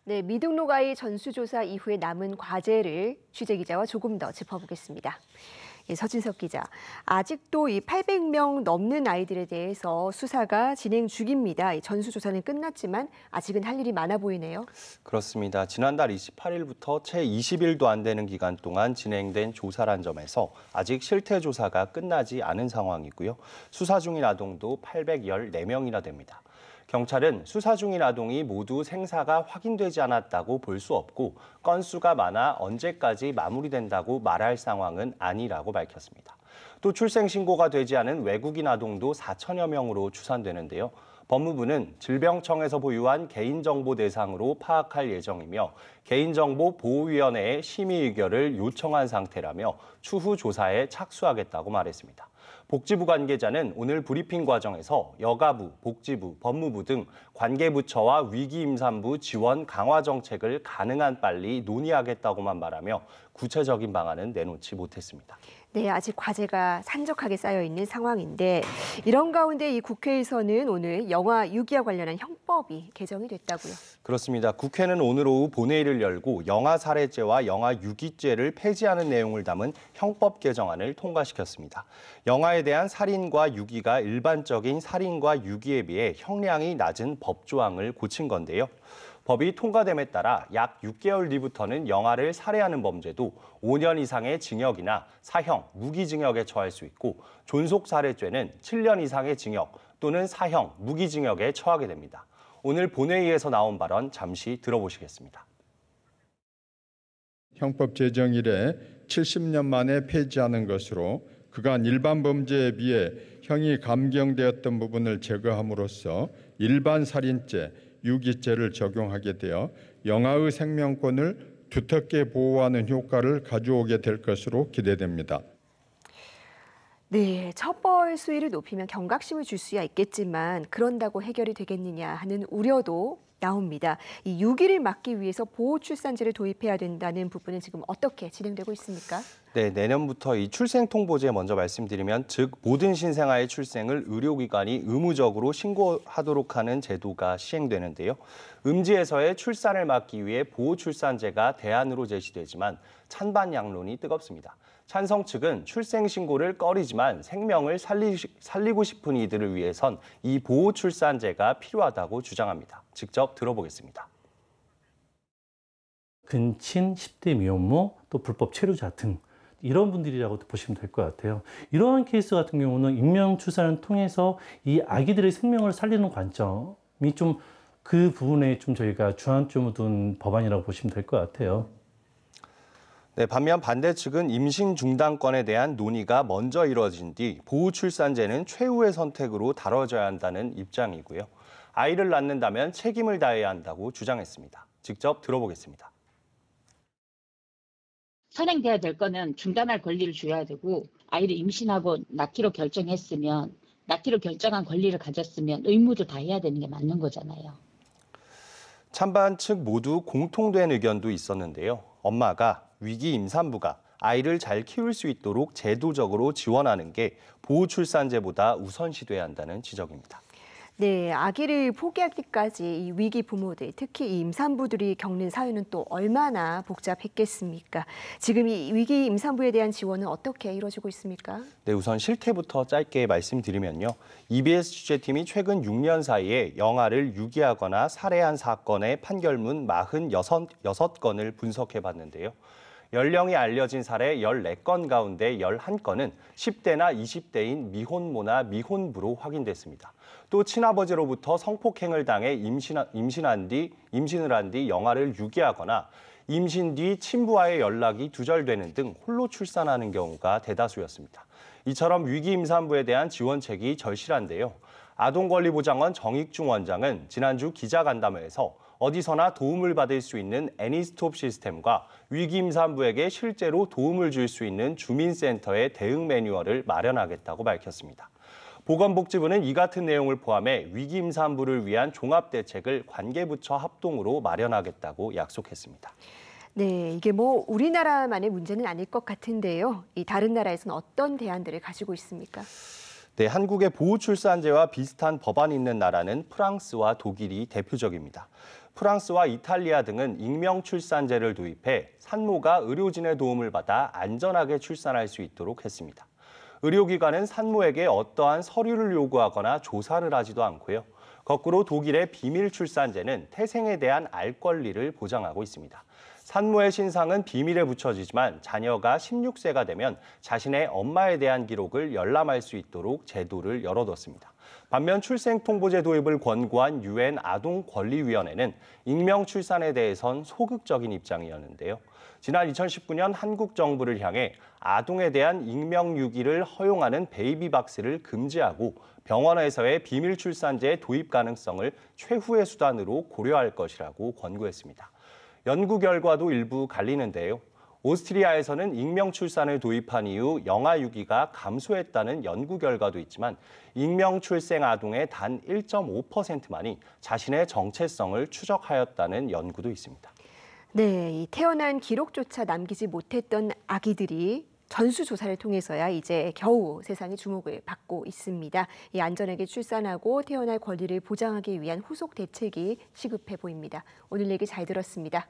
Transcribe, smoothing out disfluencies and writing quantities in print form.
네, 미등록 아이 전수조사 이후에 남은 과제를 취재기자와 조금 더 짚어보겠습니다. 예, 서진석 기자, 아직도 이 800명 넘는 아이들에 대해서 수사가 진행 중입니다. 이 전수조사는 끝났지만 아직은 할 일이 많아 보이네요. 그렇습니다. 지난달 28일부터 채 20일도 안 되는 기간 동안 진행된 조사란 점에서 아직 실태 조사가 끝나지 않은 상황이고요. 수사 중인 아동도 814명이나 됩니다. 경찰은 수사 중인 아동이 모두 생사가 확인되지 않았다고 볼 수 없고 건수가 많아 언제까지 마무리된다고 말할 상황은 아니라고 밝혔습니다. 또 출생 신고가 되지 않은 외국인 아동도 4천여 명으로 추산되는데요. 법무부는 질병청에서 보유한 개인정보 대상으로 파악할 예정이며 개인정보보호위원회에 심의 의결을 요청한 상태라며 추후 조사에 착수하겠다고 말했습니다. 복지부 관계자는 오늘 브리핑 과정에서 여가부, 복지부, 법무부 등 관계부처와 위기임산부 지원 강화 정책을 가능한 빨리 논의하겠다고만 말하며 구체적인 방안은 내놓지 못했습니다. 네, 아직 과제가 산적하게 쌓여 있는 상황인데 이런 가운데 이 국회에서는 오늘 영아 유기와 관련한 형법이 개정이 됐다고요. 그렇습니다. 국회는 오늘 오후 본회의를 열고 영아 살해죄와 영아 유기죄를 폐지하는 내용을 담은 형법 개정안을 통과시켰습니다. 영아에 대한 살인과 유기가 일반적인 살인과 유기에 비해 형량이 낮은 법 조항을 고친 건데요. 법이 통과됨에 따라 약 6개월 뒤부터는 영아를 살해하는 범죄도 5년 이상의 징역이나 사형, 무기징역에 처할 수 있고 존속살해죄는 7년 이상의 징역 또는 사형, 무기징역에 처하게 됩니다. 오늘 본회의에서 나온 발언 잠시 들어보시겠습니다. 형법 제정 이래 70년 만에 폐지하는 것으로 그간 일반 범죄에 비해 형이 감경되었던 부분을 제거함으로써 일반 살인죄, 유기죄를 적용하게 되어 영아의 생명권을 두텁게 보호하는 효과를 가져오게 될 것으로 기대됩니다. 네, 처벌 수위를 높이면 경각심을 줄 수야 있겠지만 그런다고 해결이 되겠느냐 하는 우려도 나옵니다. 이 유기를 막기 위해서 보호출산제를 도입해야 된다는 부분은 지금 어떻게 진행되고 있습니까? 네, 내년부터 이 출생통보제 먼저 말씀드리면 즉 모든 신생아의 출생을 의료기관이 의무적으로 신고하도록 하는 제도가 시행되는데요. 음지에서의 출산을 막기 위해 보호출산제가 대안으로 제시되지만 찬반 양론이 뜨겁습니다. 찬성 측은 출생 신고를 꺼리지만 생명을 살리고 싶은 이들을 위해선 이 보호출산제가 필요하다고 주장합니다. 직접 들어보겠습니다. 근친, 10대 미혼모, 또 불법 체류자 등 이런 분들이라고 보시면 될 것 같아요. 이러한 케이스 같은 경우는 익명 출산을 통해서 이 아기들의 생명을 살리는 관점이 좀 그 부분에 좀 저희가 주안점을 둔 법안이라고 보시면 될 것 같아요. 네, 반면 반대 측은 임신 중단권에 대한 논의가 먼저 이뤄진 뒤 보호출산제는 최후의 선택으로 다뤄져야 한다는 입장이고요. 아이를 낳는다면 책임을 다해야 한다고 주장했습니다. 직접 들어보겠습니다. 선행돼야 될 거는 중단할 권리를 줘야 되고 아이를 임신하고 낳기로 결정했으면 낳기로 결정한 권리를 가졌으면 의무도 다 해야 되는 게 맞는 거잖아요. 찬반 측 모두 공통된 의견도 있었는데요. 엄마가 위기 임산부가 아이를 잘 키울 수 있도록 제도적으로 지원하는 게 보호출산제보다 우선시돼야 한다는 지적입니다. 네, 아기를 포기하기까지 이 위기 부모들, 특히 이 임산부들이 겪는 사유는 또 얼마나 복잡했겠습니까? 지금 이 위기 임산부에 대한 지원은 어떻게 이루어지고 있습니까? 네, 우선 실태부터 짧게 말씀드리면요. EBS 취재팀이 최근 6년 사이에 영아를 유기하거나 살해한 사건의 판결문 46건을 분석해봤는데요. 연령이 알려진 사례 14건 가운데 11건은 10대나 20대인 미혼모나 미혼부로 확인됐습니다. 또 친아버지로부터 성폭행을 당해 임신을 한 뒤 영아를 유기하거나 임신 뒤 친부와의 연락이 두절되는 등 홀로 출산하는 경우가 대다수였습니다. 이처럼 위기 임산부에 대한 지원책이 절실한데요. 아동권리보장원 정익중 원장은 지난주 기자간담회에서 어디서나 도움을 받을 수 있는 애니스톱 시스템과 위기 임산부에게 실제로 도움을 줄 수 있는 주민센터의 대응 매뉴얼을 마련하겠다고 밝혔습니다. 보건복지부는 이 같은 내용을 포함해 위기 임산부를 위한 종합대책을 관계부처 합동으로 마련하겠다고 약속했습니다. 네, 이게 뭐 우리나라만의 문제는 아닐 것 같은데요. 이 다른 나라에서는 어떤 대안들을 가지고 있습니까? 네, 한국의 보호출산제와 비슷한 법안이 있는 나라는 프랑스와 독일이 대표적입니다. 프랑스와 이탈리아 등은 익명 출산제를 도입해 산모가 의료진의 도움을 받아 안전하게 출산할 수 있도록 했습니다. 의료기관은 산모에게 어떠한 서류를 요구하거나 조사를 하지도 않고요. 거꾸로 독일의 비밀 출산제는 태생에 대한 알 권리를 보장하고 있습니다. 산모의 신상은 비밀에 붙여지지만 자녀가 16세가 되면 자신의 엄마에 대한 기록을 열람할 수 있도록 제도를 열어뒀습니다. 반면 출생통보제 도입을 권고한 유엔 아동권리위원회는 익명 출산에 대해선 소극적인 입장이었는데요. 지난 2019년 한국 정부를 향해 아동에 대한 익명 유기를 허용하는 베이비박스를 금지하고 병원에서의 비밀 출산제 도입 가능성을 최후의 수단으로 고려할 것이라고 권고했습니다. 연구 결과도 일부 갈리는데요. 오스트리아에서는 익명 출산을 도입한 이후 영아 유기가 감소했다는 연구 결과도 있지만 익명 출생 아동의 단 1.5%만이 자신의 정체성을 추적하였다는 연구도 있습니다. 네, 이 태어난 기록조차 남기지 못했던 아기들이 전수조사를 통해서야 이제 겨우 세상의 주목을 받고 있습니다. 이 안전하게 출산하고 태어날 권리를 보장하기 위한 후속 대책이 시급해 보입니다. 오늘 얘기 잘 들었습니다.